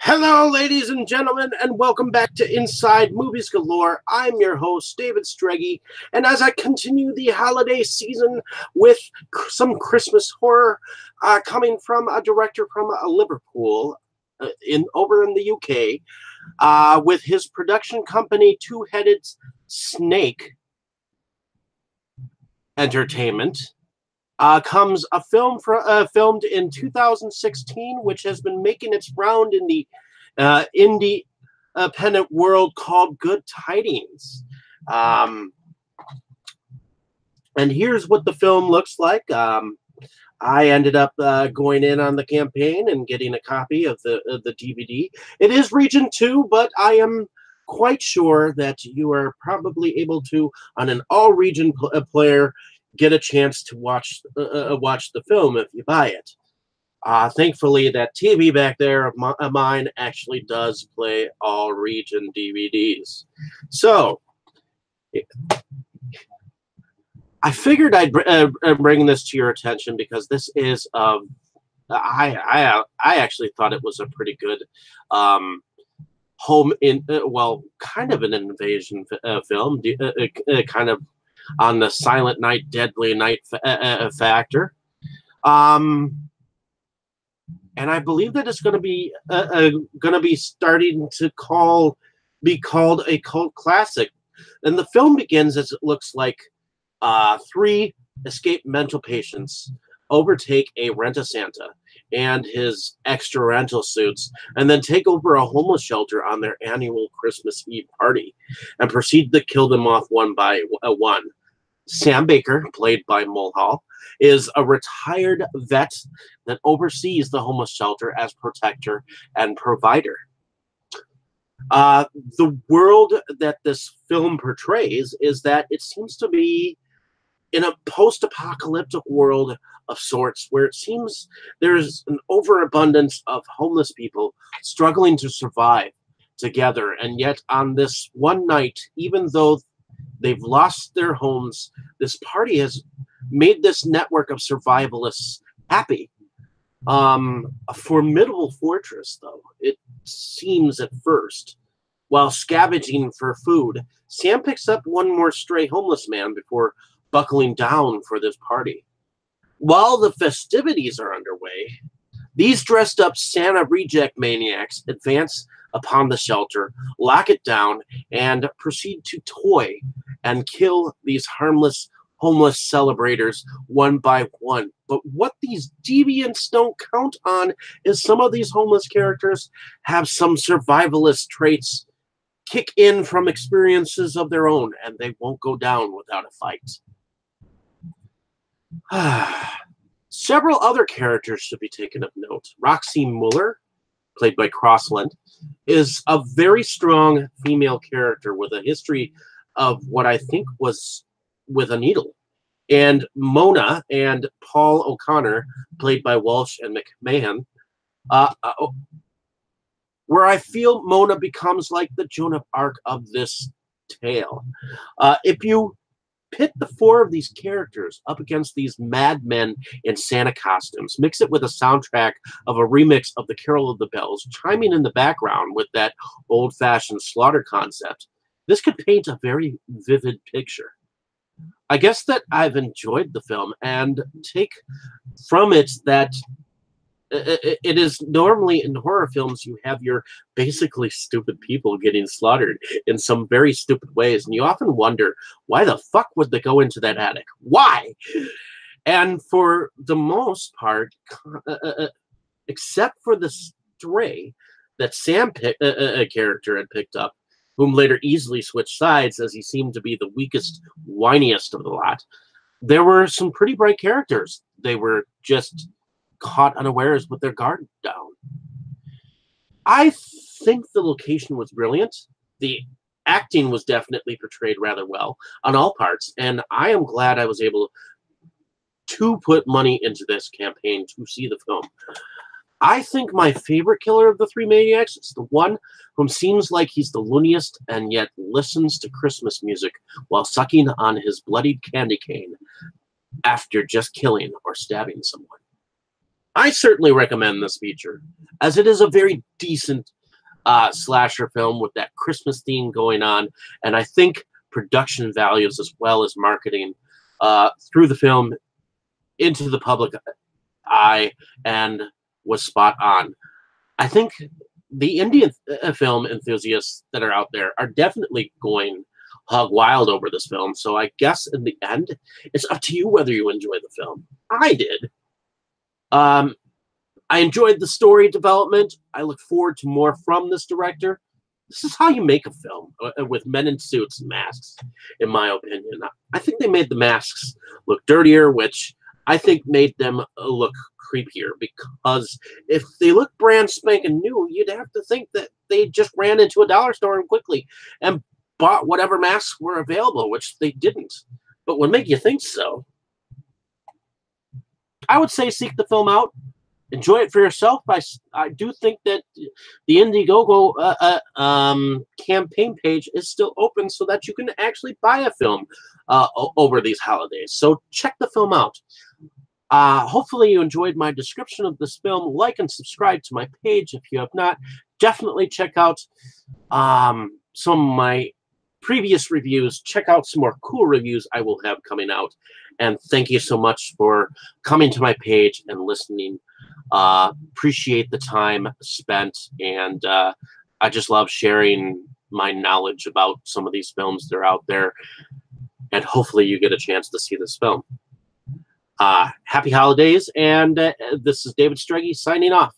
Hello, ladies and gentlemen, and welcome back to Inside Movies Galore. I'm your host, David Streggy, and as I continue the holiday season with some Christmas horror coming from a director from Liverpool, over in the UK, with his production company Two-Headed Snake Entertainment, comes a film filmed in 2016, which has been making its round in the independent world called Good Tidings. And here's what the film looks like. I ended up going in on the campaign and getting a copy of the DVD. It is Region 2, but I am quite sure that you are probably able to, on an all-region player, get a chance to watch the film if you buy it. Thankfully, that TV back there of mine actually does play all region DVDs. So, I figured I'd bring this to your attention because this is I actually thought it was a pretty good home in kind of an invasion film, kind of on the Silent Night, Deadly Night factor. And I believe that it's going to be starting to be called a cult classic. And the film begins as it looks like three escaped mental patients overtake a Rent-A-Santa and his extra rental suits, and then take over a homeless shelter on their annual Christmas Eve party, and proceed to kill them off one by one. Sam Baker, played by Mulhall, is a retired vet that oversees the homeless shelter as protector and provider. The world that this film portrays is that it seems to be in a post-apocalyptic world of sorts, where it seems there's an overabundance of homeless people struggling to survive together. And yet on this one night, even though they've lost their homes, this party has made this network of survivalists happy. A formidable fortress, though, it seems at first. While scavenging for food, Sam picks up one more stray homeless man before buckling down for this party. While the festivities are underway, these dressed-up Santa reject maniacs advance upon the shelter, lock it down, and proceed to toy and kill these harmless homeless celebrators one by one. But what these deviants don't count on is some of these homeless characters have some survivalist traits kick in from experiences of their own, and they won't go down without a fight. Several other characters should be taken of note. Roxy Muller, played by Crossland, is a very strong female character with a history of what I think was with a needle. And Mona and Paul O'Connor, played by Walsh and McMahon, where I feel Mona becomes like the Joan of Arc of this tale. If you pit the four of these characters up against these madmen in Santa costumes, mix it with a soundtrack of a remix of the Carol of the Bells, chiming in the background with that old-fashioned slaughter concept, this could paint a very vivid picture. I guess that I've enjoyed the film and take from it that it is normally in horror films you have your basically stupid people getting slaughtered in some very stupid ways, and you often wonder, why the fuck would they go into that attic? Why? And for the most part, except for the stray that Sam character had picked up, whom later easily switched sides as he seemed to be the weakest, whiniest of the lot, there were some pretty bright characters. They were just caught unawares with their guard down. I think the location was brilliant. The acting was definitely portrayed rather well on all parts, and I am glad I was able to put money into this campaign to see the film. I think my favorite killer of the three maniacs is the one whom seems like he's the looniest and yet listens to Christmas music while sucking on his bloodied candy cane after just killing or stabbing someone. I certainly recommend this feature, as it is a very decent slasher film with that Christmas theme going on, and I think production values as well as marketing through the film into the public eye and was spot on. I think the Indian film enthusiasts that are out there are definitely going hog wild over this film. So I guess in the end, it's up to you whether you enjoy the film. I did. Um, I enjoyed the story development. I look forward to more from this director. This is how you make a film with men in suits and masks, in my opinion. I think they made the masks look dirtier, which I think made them look creepier, because if they look brand spanking new, you'd have to think that they just ran into a dollar store and quickly and bought whatever masks were available, which they didn't, but would make you think so. I would say seek the film out, enjoy it for yourself. I do think that the Indiegogo campaign page is still open so that you can actually buy a film over these holidays. So check the film out. Hopefully you enjoyed my description of this film. Like and subscribe to my page if you have not. Definitely check out some of my previous reviews. Check out some more cool reviews I will have coming out. And thank you so much for coming to my page and listening. Appreciate the time spent, and I just love sharing my knowledge about some of these films that are out there, and hopefully you get a chance to see this film. Happy holidays, and this is David Streggy signing off.